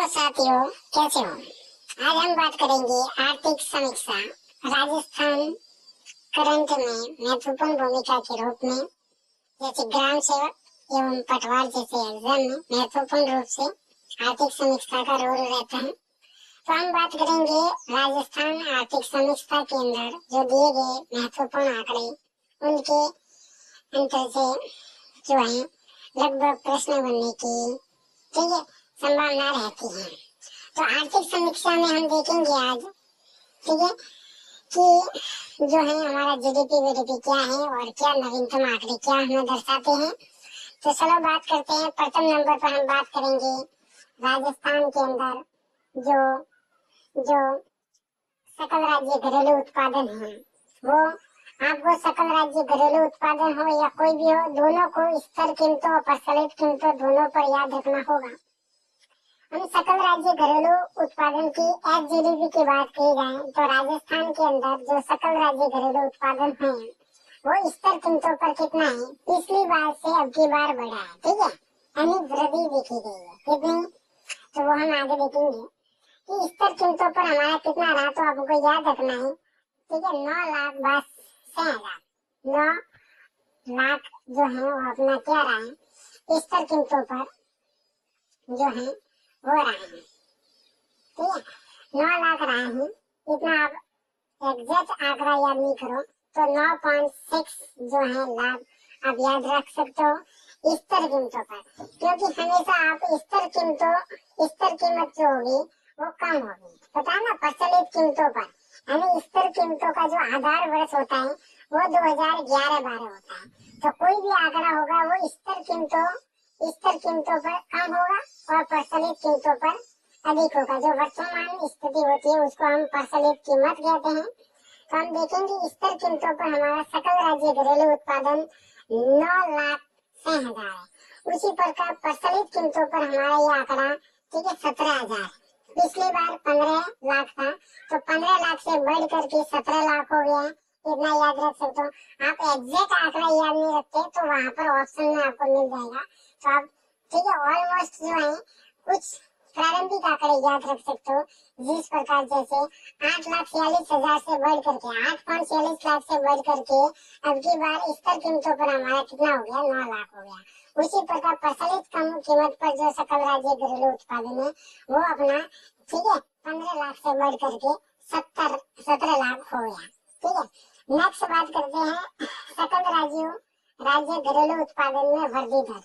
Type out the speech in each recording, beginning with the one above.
Hello साथियों, कैसे हो। आज हम बात करेंगे आर्थिक समीक्षा राजस्थान करंट में महत्वपूर्ण भूमिका के रूप में, जैसे ग्राम सेवक एवं पटवार जैसे एग्जाम में महत्वपूर्ण रूप से आर्थिक समीक्षा का रोल रहता है। तो हम बात करेंगे राजस्थान आर्थिक समीक्षा के अंदर जो दिए गए महत्वपूर्ण आंकड़े, उनके अंतर से जो है लगभग प्रश्न बनने की ठीक है संभावना रहती है। तो आर्थिक समीक्षा में हम देखेंगे आज ठीक है कि जो है हमारा जीडीपी वीडीपी क्या है और क्या नवीनतम आंकड़े क्या हमें दर्शाते हैं। तो चलो बात करते हैं। प्रथम नंबर पर हम बात करेंगे राजस्थान के अंदर जो जो सकल राज्य घरेलू उत्पादन है, वो आपको सकल राज्य घरेलू उत्पादन हो या कोई भी हो, दोनों को स्थिर कीमतों और प्रचलित कीमतों दोनों पर याद रखना होगा। हम सकल राज्य घरेलू उत्पादन की एसजीडीपी की बात की जाए तो राजस्थान के अंदर जो सकल राज्य घरेलू उत्पादन है वो स्थिर कीमतों पर कितना है, पिछली बार से अब की बार बढ़ा है। ठीक है, यानी वृद्धि देखी गई है। कितनी, तो वो हम आगे देखेंगे कि स्थिर कीमतों पर हमारा कितना रहा। तो आपको याद रखना है ठीक है, 9,82,000 9 लाख जो है वो अपना क्या रहा है स्थिर कीमतों पर जो है हो रहा है। ठीक है, 9 लाख रहा है। इतना आप एग्जैक्ट आंकड़ा याद नहीं करो तो 9.6 जो है लाख आप याद रख सकते हो स्थिर कीमतों पर, क्योंकि हमेशा आप स्थिर कीमत जो होगी वो कम होगी, पता है ना, प्रचलित कीमतों पर। यानी स्थिर कीमतों का जो आधार वर्ष होता है वो 2011-12 होता है। तो कोई भी आंकड़ा होगा वो स्थिर कीमतों पर कम होगा और प्रचलित कीमतों पर अधिक होगा। जो वर्तमान स्थिति होती है उसको हम प्रचलित कीमत कहते हैं। तो हम देखेंगे स्थिर कीमतों पर हमारा सकल राज्य घरेलू उत्पादन 9,06,000 है। उसी प्रकार प्रचलित कीमतों पर हमारा ये आंकड़ा ठीक है 17,000। पिछली बार 15 लाख था, तो 15 लाख से बढ़ करके 17 लाख हो गया। इतना याद रख सकते हो। आप एग्जैक्ट आंकड़ा याद नहीं रखते तो वहां पर ऑप्शन में आपको मिल जाएगा। तो आप ठीक है ऑलमोस्ट जो है कुछ प्रारंभिक आंकड़े याद रख सकते हो, जिस प्रकार जैसे 8,46,000 से बढ़ करके 8.46 लाख से बढ़ करके अब की बार स्थिर कीमतों पर हमारा कितना हो गया 9 लाख हो गया। उसी प्रकार प्रचलित कम कीमत पर जो सकल राज्य घरेलू उत्पादन है वो अपना ठीक है 15 लाख से बढ़ करके 17 लाख हो गया। ठीक है, नेक्स्ट बात करते हैं सकल राज्य घरेलू उत्पादन में वृद्धि दर।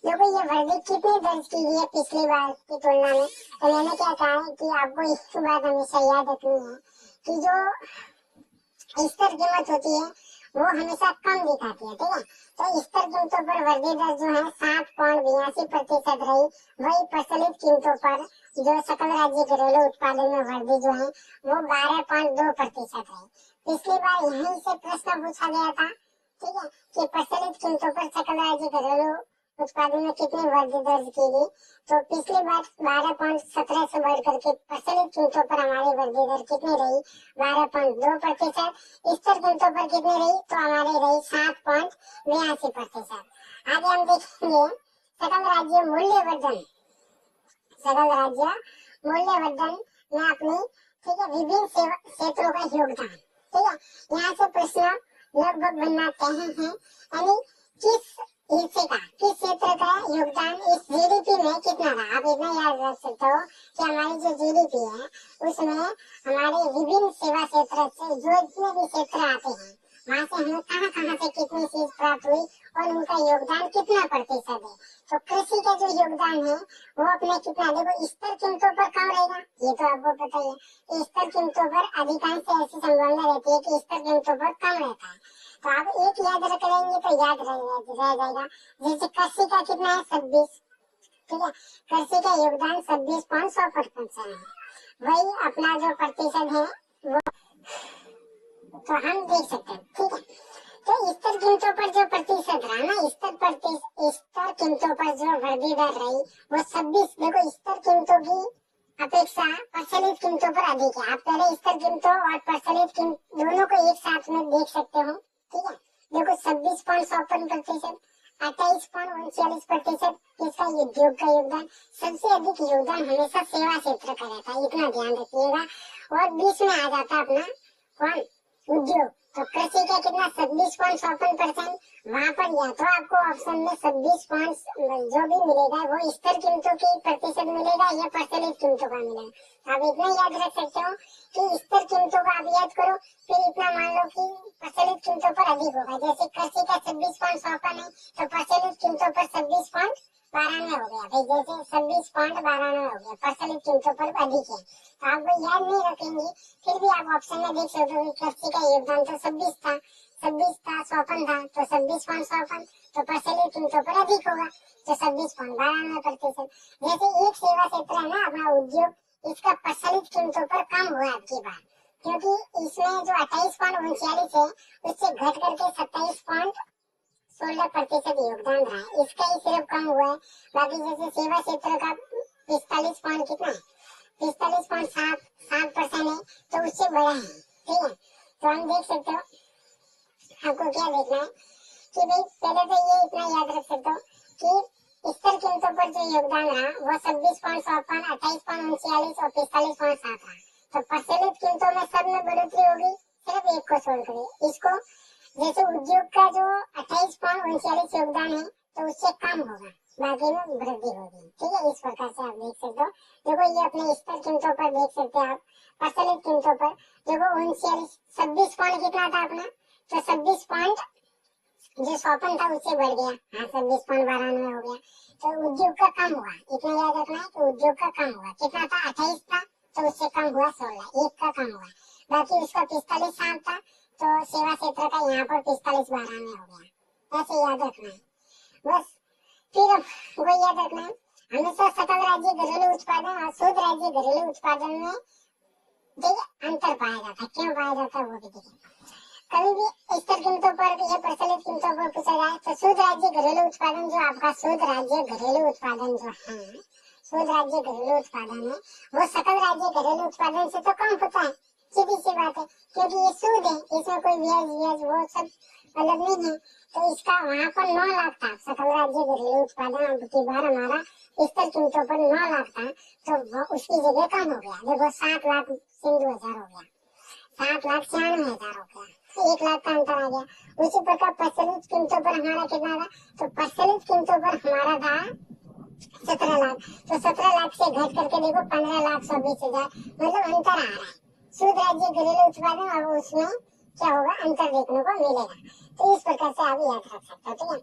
देखो ये वृद्धि कितनी दर्ज की गई है पिछली बार की तुलना में। तो मैंने क्या कहा है कि आपको एक बात हमेशा याद रखनी है कि जो स्थिर कीमत होती है वो हमेशा कम दिखाती है। ठीक है, तो स्थिर कीमतों पर वृद्धि दर जो है 7.82% रही, वही प्रचलित कीमतों पर जो सकल राज्य घरेलू उत्पादन में वृद्धि जो है वो 12.2% रही। पिछली बार यहीं से प्रश्न पूछा गया था ठीक है कि प्रचलित कीमतों पर सकल राज्य घरेलू उत्पादन में कितनी वृद्धि दर्ज की गई। तो पिछली बार 12.17 से बढ़ करके प्रचलित कीमतों पर हमारी वृद्धि दर कितनी रही 12.2%। स्थिर कीमतों पर कितनी रही तो हमारी रही 7.82%। आगे हम देखेंगे सकल राज्य मूल्यवर्धन में अपनी ठीक है विभिन्न क्षेत्रों का योगदान। ठीक है, यहाँ से प्रश्न लगभग बनना तय है, यानी किस क्षेत्र का योगदान इस जीडीपी में कितना रहा। आप इतना याद रख सकते हो कि हमारी जो जीडीपी है उसमें हमारे विभिन्न सेवा क्षेत्र से जो जितने भी क्षेत्र आते हैं वहाँ से हमें कहाँ से कितनी चीज प्राप्त हुई और उनका योगदान कितना प्रतिशत है। तो कृषि का जो योगदान है वो अपने कितना, देखो स्थिर कीमतों पर कम रहेगा, ये तो आपको पता ही है। स्थिर कीमतों पर अधिकांश ऐसी संभावना रहती है कि स्थिर कीमतों पर कम रहता है। तो आप एक याद रख लेंगे तो याद रह जाएगा। जैसे कृषि का कितना है 26। ठीक है, कृषि का योगदान 26.100% है, वही अपना जो प्रतिशत है वो तो हम देख सकते हैं। ठीक है, तो स्थिर कीमतों पर जो प्रतिशत रहा ना, स्थिर कीमतों पर जो वृद्धि दर रही वो 26। देखो स्थिर कीमतों की अपेक्षा प्रचलित कीमतों पर अधिक है। आप पहले स्थिर कीमतों और प्रचलित कीमत दोनों को एक साथ में देख सकते हो। ठीक है, देखो 26.54%। 28.39% इसका उद्योग का योगदान। सबसे अधिक योगदान हमेशा सेवा क्षेत्र का रहता है, इतना ध्यान रखिएगा। और 20 में आ जाता है अपना कौन, उद्योग। तो कृषि का कितना 26.54%। वहां पर या तो आपको ऑप्शन में 26 जो भी मिलेगा वो स्थिर कीमतों की प्रतिशत मिलेगा या प्रचलित कीमतों का मिलेगा। तो आप इतना याद रख सकते हो कि स्थिर कीमतों का आप याद करो, फिर इतना मान लो कि प्रचलित कीमतों पर अधिक होगा। जैसे कृषि का 26.54 है तो प्रचलित कीमतों पर 26.92 हो गया भाई, जैसे 26.92 हो गया, प्रचलित कीमतों पर अधिक है। तो आप वो याद नहीं रखेंगे, फिर भी आप ऑप्शन में देख सकते हो कृषि का योगदान तो 26 था, 56 था, 56 था तो 26.54, तो प्रचलित कीमतों पर अधिक होगा तो 26.92%। जैसे एक सेवा क्षेत्र है ना अपना उद्योग, इसका प्रचलित कीमतों पर कम हुआ आपकी बार, क्योंकि इसमें जो 28.39 है उससे घट करके 27.16% योगदान रहा है, इसका ही सिर्फ कम हुआ है। बाकी जैसे सेवा क्षेत्र का 45 पॉइंट कितना है, 45.7% है, तो उससे बड़ा है। ठीक है, तो हम देख सकते हो, आपको क्या देखना है कि भाई पहले तो ये इतना याद रख सकते हो कि स्थिर कीमतों पर जो योगदान रहा वो 26.54, 28.39 और 45.7 रहा। तो प्रचलित कीमतों में सब में बढ़ोतरी होगी, सिर्फ एक को छोड़ कर इसको। जैसे उद्योग का जो 28.39 योगदान है तो उससे कम होगा, बाकी में वृद्धि होगी। ठीक है, इस प्रकार से आप देख सकते हो। देखो ये अपने स्थिर कीमतों पर देख सकते हैं आप, प्रचलित कीमतों पर देखो 39, 26 पॉइंट कितना था अपना, तो 26 पॉइंट जो 54 था उससे बढ़ गया, हाँ 26.92 हो गया। तो उद्योग का कम हुआ, इतना याद रखना है कि उद्योग का कम हुआ, कितना था 28 था तो उससे कम हुआ 16, एक का कम हुआ। बाकी उसका 45.7 था तो सेवा क्षेत्र का यहाँ पर 45.92 हो गया, ऐसे याद रखना है बस। फिर वो याद रखना है हमेशा सकल राज्य घरेलू उत्पादन और शुद्ध राज्य घरेलू उत्पादन में देखिए अंतर पाया जाता है। क्यों पाया जाता है वो भी देखिए, कभी भी स्थिर कीमतों पर या प्रचलित कीमतों पर पूछा जाए तो शुद्ध राज्य घरेलू उत्पादन, जो आपका शुद्ध राज्य घरेलू उत्पादन जो है, शुद्ध राज्य घरेलू उत्पादन है वो सकल राज्य घरेलू उत्पादन से तो कम होता है, सीधी सी बात है, क्योंकि ये शुद्ध है, इसमें कोई ब्याज वो सब अलग नहीं है। तो इसका वहाँ पर 9 लाख था सकल राज्य घरेलू उत्पादन, अब की बार हमारा स्थिर कीमतों पर 9 लाख था तो उसकी जगह कम हो गया, देखो 7 लाख सिंधु हजार हो गया, 7,96,000 हो गया, 1 लाख का अंतर आ गया। उसी प्रकार प्रचलित कीमतों पर हमारा कितना था, तो प्रचलित कीमतों पर हमारा था 17 लाख, तो 17 लाख से घट करके देखो 15,24,000, मतलब अंतर आ रहा है। शुद्ध राज्य घरेलू उत्पादन और उसमें क्या होगा, अंतर देखने को मिलेगा। तो इस प्रकार से आप याद रख सकते हो। ठीक है,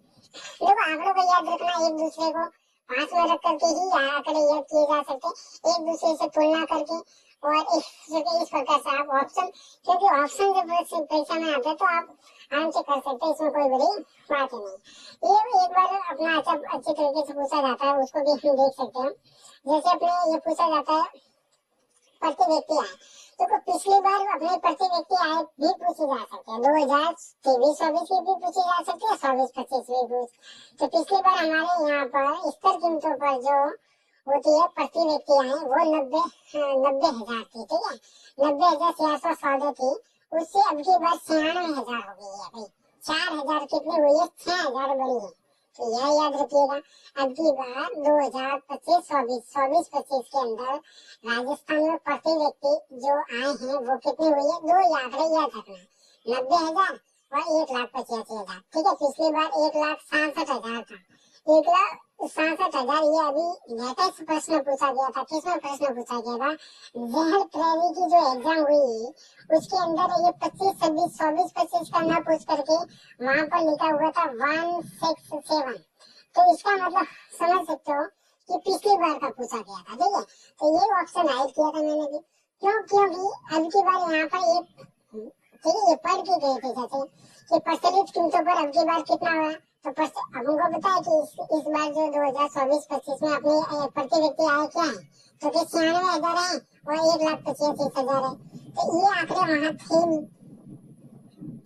देखो आंकड़ों को याद रखना, एक दूसरे को पास में रख करके ही आंकड़े याद किए जा सकते, एक दूसरे से तुलना करके, और इस प्रकार से आप ऑप्शन, क्योंकि ऑप्शन जब परीक्षा में आते हैं तो आप आराम से कर सकते हैं, इसमें कोई बड़ी बात ही नहीं। ये एक बार अपना अच्छी तरीके से पूछा जाता है, उसको भी हम देख सकते हैं। जैसे अपने ये पूछा जाता है प्रति व्यक्ति आय, तो पिछली बार अपने प्रति व्यक्ति आय भी पूछी जा सकती है, 2023-24 की भी पूछी जा सकती है, 24-25 भी पूछ। तो पिछली बार हमारे यहाँ पर स्थिर कीमतों पर जो होती है प्रति व्यक्ति आय वो 90,000 थी। ठीक है, 90,614 थी, उससे अब की बार 96,000 हो गई है भाई, 4,000 कितनी हुई है, 6,000 बढ़ी है। तो यह याद रखिएगा, अब की बार 2025-24 के अंदर राजस्थान में प्रति व्यक्ति जो आए हैं वो कितनी हुई है, 2 आंकड़े याद रखना, 90,000 और 1,85,000। ठीक है, पिछली बार 1,67,000 था, 1,67,000 ये अभी लेटेस्ट प्रश्न पूछा गया था। किसमें प्रश्न पूछा गया था, जेएल ट्रेनी की जो एग्जाम हुई उसके अंदर ये 25-26 का ना पूछ करके वहां पर लिखा हुआ था 167। तो इसका मतलब समझ सकते हो कि पिछली बार का पूछा गया था। ठीक है, तो ये ऑप्शन हाइड किया था मैंने भी, क्योंकि अब की बार यहाँ पर ये ठीक है ये पढ़ के गए थे जैसे कि प्रचलित कीमतों पर अब की बार कितना हुआ, तो हमको पता है कि इस बार जो 2024-25 में अपने प्रति व्यक्ति आय क्या है, तो 96,000 है और 1,85,000 है। तो ये आंकड़े वहाँ थे नहीं,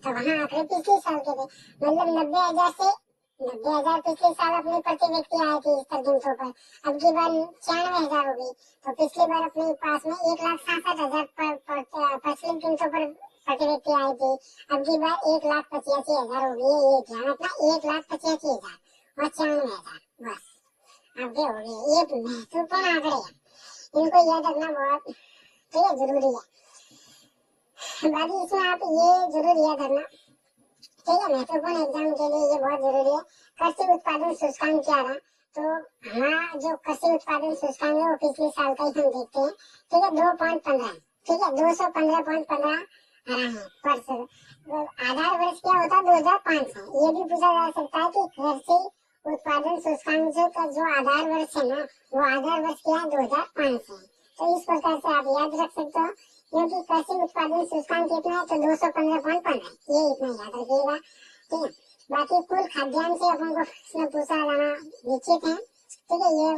तो वहाँ आंकड़े पिछले साल के थे, मतलब 90,000 पिछले साल अपने प्रति व्यक्ति आए थे स्थिर कीमतों पर, अब की बार 96,000 हो गई। तो पिछली बार अपने पास में 1,67,000 प्रचलित कीमतों पर प्रति व्यक्ति आए थे, अब की बार 1,85,000 हो गई है। ये ध्यान रखना, 1,85,000 और 94,000 बस आपके हो गए। ये महत्वपूर्ण आंकड़े हैं, इनको याद रखना बहुत ठीक है जरूरी है। बाकी इसमें आप ये जरूर याद रखना ठीक है, महत्वपूर्ण एग्जाम के लिए ये बहुत जरूरी है। कृषि उत्पादन सूचकांक क्या रहा, तो हमारा जो कृषि उत्पादन सूचकांक है वो पिछले साल का ही हम देखते हैं ठीक है, 2.15 ठीक है, 215.15 रहा है परसेंट। आधार वर्ष क्या होता है 2005 है। ये भी पूछा जा सकता है कि कृषि उत्पादन सूचकांक का जो आधार वर्ष है ना, वो आधार वर्ष क्या है 2005 है। तो इस प्रकार से आप याद रख सकते हो, क्योंकि कृषि उत्पादन सूचकांक कितना है तो 215.15, ये इतना याद रखिएगा ठीक है। बाकी कुल खाद्यान्न से अपन को प्रश्न पूछा जाना निश्चित है ठीक है, ये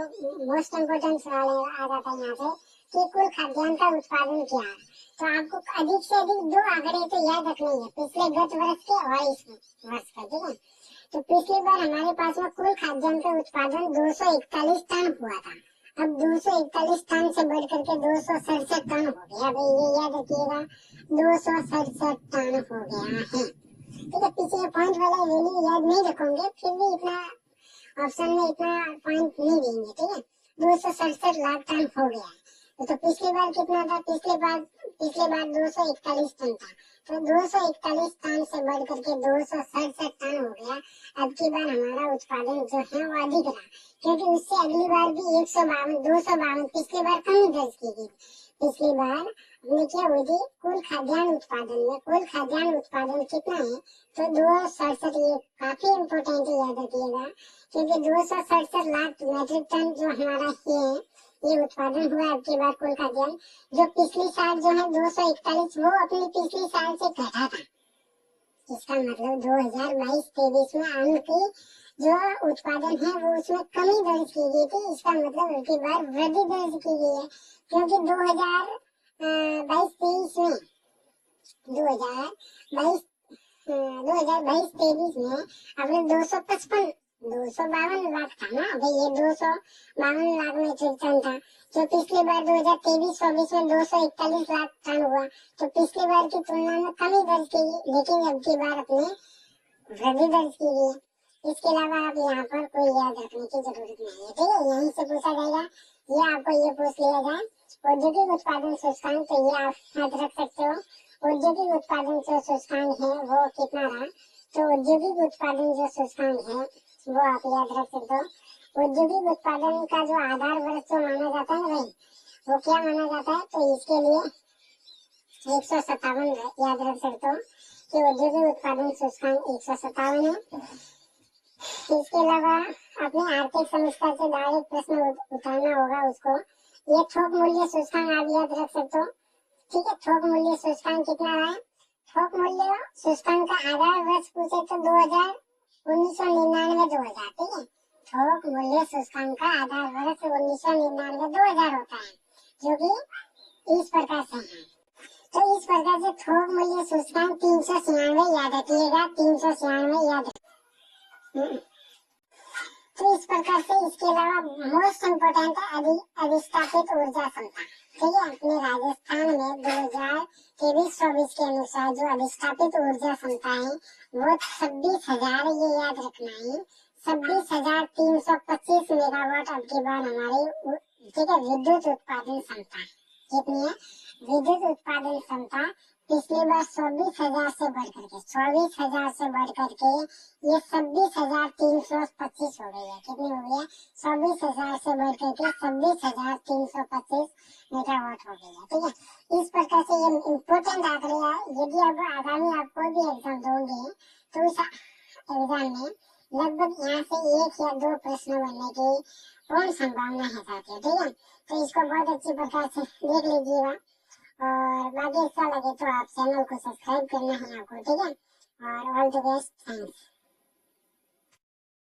मोस्ट इम्पोर्टेंट सवाल आ जाता है यहाँ से कि कुल खाद्यान्न का उत्पादन क्या है। तो आपको अधिक से अधिक 2 आंकड़े तो याद रखने हैं, पिछले गत वर्ष के और इस वर्ष का ठीक है। तो पिछली बार हमारे पास में कुल खाद्यान्न का उत्पादन 241 टन हुआ था। अब 241 टन से बढ़ करके 267 टन हो गया। भाई ये याद रखिएगा 267 टन हो गया है ठीक है। पीछे पॉइंट वाला वैल्यू याद नहीं रखोगे, फिर भी इतना ऑप्शन में इतना पॉइंट नहीं देंगे ठीक है। 267 लाख टन हो गया है। तो पिछली बार कितना था, पिछले बार 241 टन था, तो 241 टन से बढ़ करके 267 टन हो गया। अब की बार हमारा उत्पादन जो है वो अधिक रहा, क्योंकि उससे अगली बार भी 252 पिछली बार कमी दर्ज की गई। पिछली बार हमने क्या हुई थी, कुल खाद्यान्न उत्पादन कितना है तो 267, ये काफी इम्पोर्टेंट है याद रखिएगा, क्योंकि 267 लाख मैट्रिक टन जो हमारा ये उत्पादन हुआ अब की बार कुल खाद्यान्न, जो पिछली साल जो है 241 वो अपनी पिछली साल से घटा था। इसका मतलब 2022-23 में अन्न की जो उत्पादन है वो उसमें कमी दर्ज की गई थी। इसका मतलब अब की बार वृद्धि दर्ज की गई है, क्योंकि 2022-23 में 2022-23 में अपने 252 लाख था ना भाई, ये 252 लाख मेट्रिक टन था। जो पिछली बार 2023-24 में 241 लाख टन हुआ, तो पिछली बार की तुलना में कमी दर्ज की गई, लेकिन अब की बार अपने वृद्धि दर्ज की गई है। इसके अलावा आप यहाँ पर कोई याद रखने की जरूरत नहीं है ठीक है, यहीं से पूछा जाएगा, ये आपको ये पूछ लिया जाए औद्योगिक उत्पादन सूचकांक, तो ये आप याद रख सकते हो। औद्योगिक उत्पादन जो सूचकांक है वो कितना रहा, तो औद्योगिक उत्पादन जो सूचकांक है वो आप याद रख सकते हो। औद्योगिक उत्पादन का जो आधार वर्ष जो माना जाता है भाई, वो क्या माना जाता है, तो इसके लिए 157 याद रख सकते हो कि औद्योगिक उत्पादन सूचकांक 157 है। इसके अलावा अपने आर्थिक समस्या से डायरेक्ट प्रश्न उठाना होगा उसको। ये थोक मूल्य सूचकांक आप याद रख सकते हो ठीक है। थोक मूल्य सूचकांक कितना है, थोक मूल्य सूचकांक का आधार वर्ष पूछे तो 1999-2000 ठीक है। थोक मूल्य सूचकांक का आधार वर्ष 1999-2000 होता है, जो कि इस प्रकार से है। तो इस प्रकार से थोक मूल्य सूचकांक 396 याद रखिएगा, 396 याद तो इस प्रकार से। इसके अलावा मोस्ट इम्पोर्टेंट है अधिष्ठापित ऊर्जा क्षमता ठीक है। अपने राजस्थान में 2023-24 के अनुसार जो अधिष्ठापित ऊर्जा क्षमता है वो 26,000, ये याद रखना है, 26,325 मेगावाट अब की बार हमारी ठीक है विद्युत उत्पादन क्षमता कितनी है। विद्युत उत्पादन क्षमता पिछली बार 24,000 से बढ़ करके ये 26,325 हो गई है। कितनी हो गई है, 24,000 से बढ़ करके 26,325 मेगावाट हो गई है ठीक है। इस प्रकार से ये इम्पोर्टेंट आंकड़े हैं। यदि अब आगामी आप कोई भी एग्जाम दोगे तो उस एग्जाम में लगभग यहाँ से 1 या 2 प्रश्न बनने की पूर्ण संभावना है साथियों ठीक है। तो इसको बहुत अच्छी प्रकार से देख लीजिएगा, और बाकी अच्छा लगे तो आप चैनल को सब्सक्राइब करना है आपको ठीक है। और ऑल द बेस्ट, थैंक्स।